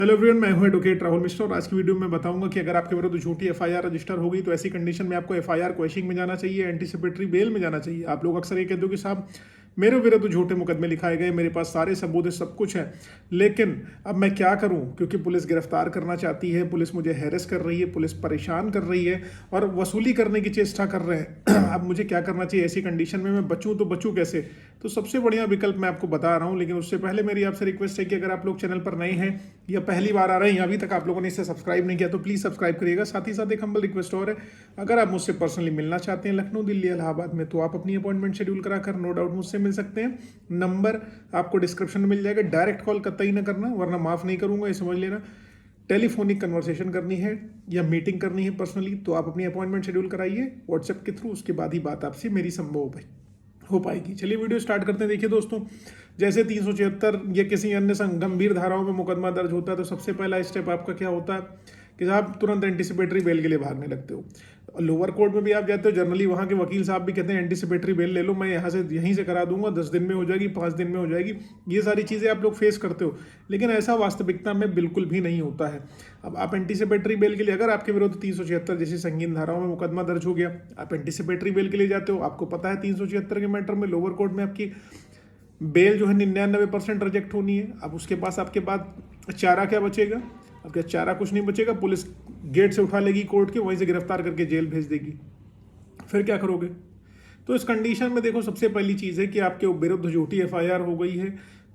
Hello everyone, मैं हूं advocate Rahul Mishra और आज की वीडियो में बताऊंगा कि अगर आपके विरुद्ध झूठी एफआईआर रजिस्टर होगी तो ऐसी कंडीशन में आपको एफआईआर क्वेशिंग में जाना चाहिए, एंटीसिपेटरी बेल में जाना चाहिए। आप लोग अक्सर ये कहते हो कि साहब मेरे विरुद्ध झूठे मुकदमे लिखाए गए, मेरे पास सारे सबूत है, सब कुछ है, लेकिन अब मैं क्या करूं क्योंकि पुलिस गिरफ्तार करना चाहती है, पुलिस मुझे हैरेस कर रही है, पुलिस परेशान कर रही है और वसूली करने की चेष्टा कर रहे हैं। अब मुझे क्या करना चाहिए ऐसी कंडीशन में? मैं बचूं तो बचूं कैसे? तो सबसे बढ़िया विकल्प मैं आपको बता रहा हूं, लेकिन उससे पहले मेरी आपसे रिक्वेस्ट है कि अगर आप लोग चैनल पर नए हैं या पहली बार आ रहे हैं, अभी तक आप लोगों ने इसे सब्सक्राइब नहीं किया तो प्लीज़ सब्सक्राइब करिएगा। साथ ही साथ एक हम्बल रिक्वेस्ट और है, अगर आप मुझसे पर्सनली मिलना चाहते हैं लखनऊ, दिल्ली, इलाहाबाद में, तो आप अपनी अपॉइंटमेंट शेड्यूल कराकर नो डाउट मुझसे मिल सकते हैं। नंबर आपको डिस्क्रिप्शन में मिल जाएगा। डायरेक्ट कॉल कतई ना करना, वरना माफ़ नहीं करूंगा, ये समझ लेना। टेलीफोनिक कन्वर्सेशन करनी है या मीटिंग करनी है पर्सनली, तो आप अपनी अपॉइंटमेंट शेड्यूल कराइए व्हाट्सएप के थ्रू, उसके बाद ही बात आपसे मेरी संभव हो पाएगी। चलिए वीडियो स्टार्ट करते हैं। देखिए दोस्तों, जैसे 376 या किसी अन्य गंभीर धाराओं में मुकदमा दर्ज होता है तो सबसे पहला स्टेप आपका क्या होता है कि आप तुरंत एंटीसिपेटरी बेल के लिए भागने लगते हो। लोअर कोर्ट में भी आप जाते हो, जनरली वहाँ के वकील साहब भी कहते हैं एंटीसिपेटरी बेल ले लो, मैं यहीं से करा दूंगा, 10 दिन में हो जाएगी, 5 दिन में हो जाएगी। ये सारी चीज़ें आप लोग फेस करते हो, लेकिन ऐसा वास्तविकता में बिल्कुल भी नहीं होता है। अब आप एंटीसिपेटरी बेल के लिए, अगर आपके विरुद्ध 376 जैसी संगीन धाराओं में मुकदमा दर्ज हो गया, आप एंटीसिपेटरी बेल के लिए जाते हो, आपको पता है 376 के मैटर में लोअर कोर्ट में आपकी बेल जो है 99% रिजेक्ट होनी है। अब उसके पास आपके बाद चारा क्या बचेगा? आपका चारा कुछ नहीं बचेगा, पुलिस गेट से उठा लेगी कोर्ट के, वहीं से गिरफ्तार करके जेल भेज देगी। फिर क्या करोगे? तो इस कंडीशन में देखो, सबसे पहली चीज़ है कि आपके विरुद्ध झूठी एफआईआर हो गई है,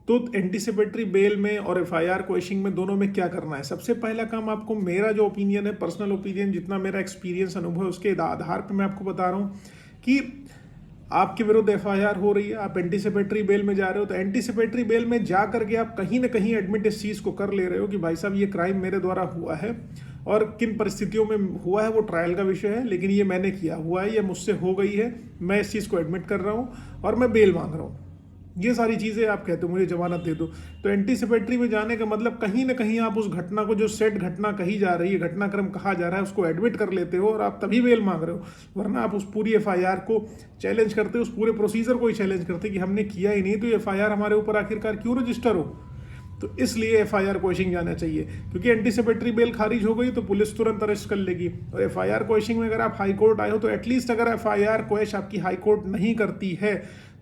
तो एंटीसिपेटरी बेल में और एफआईआर क्वेशिंग में दोनों में क्या करना है? सबसे पहला काम आपको, मेरा जो ओपिनियन है, पर्सनल ओपिनियन, जितना मेरा एक्सपीरियंस अनुभव है उसके आधार पर मैं आपको बता रहा हूँ कि आपके विरुद्ध एफआईआर हो रही है, आप एंटीसिपेटरी बेल में जा रहे हो, तो एंटीसिपेटरी बेल में जा करके आप कहीं ना कहीं एडमिट इस चीज़ को कर ले रहे हो कि भाई साहब ये क्राइम मेरे द्वारा हुआ है और किन परिस्थितियों में हुआ है वो ट्रायल का विषय है, लेकिन ये मैंने किया हुआ है, ये मुझसे हो गई है, मैं इस चीज़ को एडमिट कर रहा हूँ और मैं बेल मांग रहा हूँ। ये सारी चीज़ें आप कहते हो मुझे जमानत दे दो। तो एंटीसिपेटरी में जाने का मतलब कहीं ना कहीं आप उस घटना को, जो सेट घटना कही जा रही है, घटनाक्रम कहा जा रहा है, उसको एडमिट कर लेते हो और आप तभी बेल मांग रहे हो। वरना आप उस पूरी एफआईआर को चैलेंज करते हो, उस पूरे प्रोसीजर को ही चैलेंज करते कि हमने किया ही नहीं, तो एफआईआर हमारे ऊपर आखिरकार क्यों रजिस्टर हो? तो इसलिए एफआईआर क्वेशिंग जाना चाहिए, क्योंकि एंटीसिपेटरी बेल खारिज हो गई तो पुलिस तुरंत अरेस्ट कर लेगी। और एफआईआर क्वेशिंग में अगर आप हाई कोर्ट आए हो तो एटलीस्ट अगर एफआईआर क्वेश आपकी हाई कोर्ट नहीं करती है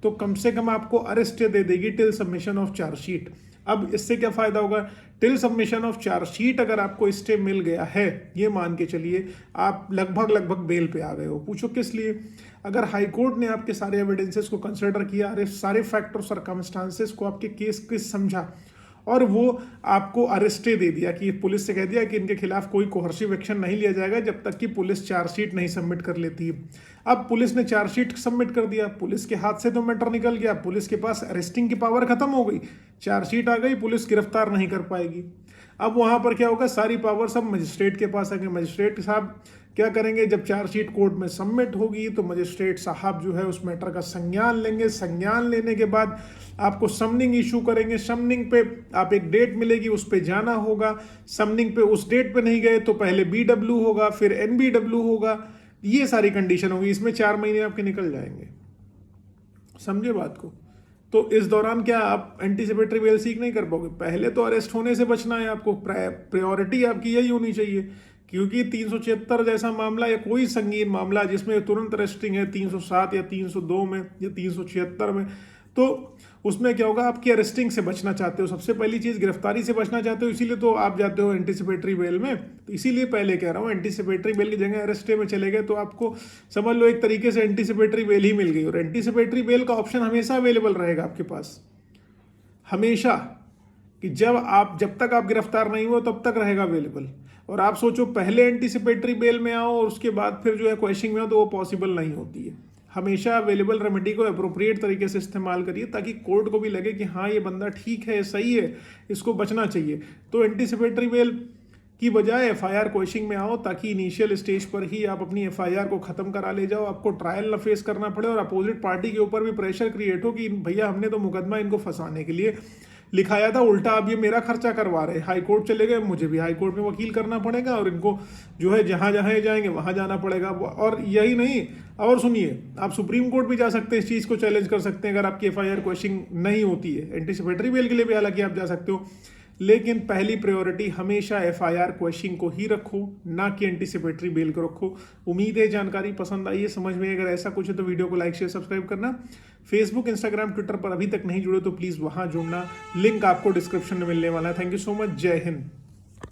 तो कम से कम आपको अरेस्ट दे देगी टिल सबमिशन ऑफ चार्जशीट। अब इससे क्या फायदा होगा? टिल सबमिशन ऑफ चार्जशीट अगर आपको स्टे मिल गया है, ये मान के चलिए आप लगभग बेल पे आ गए हो। पूछो किस लिए? अगर हाई कोर्ट ने आपके सारे एविडेंसेस को कंसिडर किया, अरे सारे फैक्ट और सर्कमस्टांसेस को आपके केस के समझा और वो आपको अरेस्टे दे दिया, कि पुलिस से कह दिया कि इनके खिलाफ कोई कोहर्सिव एक्शन नहीं लिया जाएगा जब तक कि पुलिस चार्जशीट नहीं सबमिट कर लेती है। अब पुलिस ने चार्जशीट सबमिट कर दिया, पुलिस के हाथ से तो मैटर निकल गया, पुलिस के पास अरेस्टिंग की पावर खत्म हो गई, चार्जशीट आ गई, पुलिस गिरफ्तार नहीं कर पाएगी। अब वहां पर क्या होगा? सारी पावर सब मजिस्ट्रेट के पास आ गई। मजिस्ट्रेट साहब क्या करेंगे? जब चार्जशीट कोर्ट में सबमिट होगी तो मजिस्ट्रेट साहब जो है उस मैटर का संज्ञान लेंगे, संज्ञान लेने के बाद आपको समनिंग इशू करेंगे। समनिंग पे आप एक डेट मिलेगी, उस पे जाना होगा। समनिंग पे उस डेट पे नहीं गए तो पहले BW होगा, फिर NBW होगा, ये सारी कंडीशन होगी। इसमें 4 महीने आपके निकल जाएंगे, समझे बात को? तो इस दौरान क्या आप एंटीसिपेटरी बेल सीख नहीं कर पाओगे? पहले तो अरेस्ट होने से बचना है आपको, प्रायोरिटी आपकी यही होनी चाहिए, क्योंकि 376 जैसा मामला या कोई संगीन मामला जिसमें तुरंत अरेस्टिंग है 307 या 302 में या 376 में, तो उसमें क्या होगा? आपकी अरेस्टिंग से बचना चाहते हो, सबसे पहली चीज़ गिरफ्तारी से बचना चाहते हो, इसीलिए तो आप जाते हो एंटीसिपेटरी बेल में। तो इसीलिए पहले कह रहा हूँ, एंटीसिपेटरी बेल की जगह अरेस्टे में चले गए तो आपको समझ लो एक तरीके से एंटीसिपेटरी बेल ही मिल गई। और एंटीसिपेटरी बेल का ऑप्शन हमेशा अवेलेबल रहेगा आपके पास, हमेशा, कि जब तक आप गिरफ्तार नहीं हो तब तक रहेगा अवेलेबल। और आप सोचो पहले एंटीसिपेटरी बेल में आओ और उसके बाद फिर जो है क्वेश्चनिंग में आओ, तो वो पॉसिबल नहीं होती है। हमेशा अवेलेबल रेमेडी को अप्रोप्रिएट तरीके से इस्तेमाल करिए ताकि कोर्ट को भी लगे कि हाँ ये बंदा ठीक है, सही है, इसको बचना चाहिए। तो एंटीसिपेटरी बेल की बजाय एफआईआर क्वेशिंग में आओ, ताकि इनिशियल स्टेज पर ही आप अपनी एफआईआर को खत्म करा ले जाओ, आपको ट्रायल न फेस करना पड़े और अपोजिट पार्टी के ऊपर भी प्रेशर क्रिएट हो कि भैया हमने तो मुकदमा इनको फंसाने के लिए लिखाया था, उल्टा अब ये मेरा खर्चा करवा रहे हैं, हाई कोर्ट चले गए, मुझे भी हाई कोर्ट में वकील करना पड़ेगा और इनको जो है जहाँ जहाँ जाएंगे वहाँ जाना पड़ेगा। और यही नहीं, और सुनिए, आप सुप्रीम कोर्ट भी जा सकते हैं, इस चीज़ को चैलेंज कर सकते हैं अगर आपकी एफआईआर क्वेश्चन नहीं होती है। एंटीसिपेटरी बेल के लिए भी हालांकि आप जा सकते हो, लेकिन पहली प्रायोरिटी हमेशा एफआईआर क्वेश्चन को ही रखो, ना कि एंटीसिपेटरी बेल को रखो। उम्मीद है जानकारी पसंद आई है, समझ में। अगर ऐसा कुछ है तो वीडियो को लाइक शेयर सब्सक्राइब करना। फेसबुक इंस्टाग्राम ट्विटर पर अभी तक नहीं जुड़े तो प्लीज़ वहां जुड़ना, लिंक आपको डिस्क्रिप्शन में मिलने वाला है। Thank you so much. जय हिंद।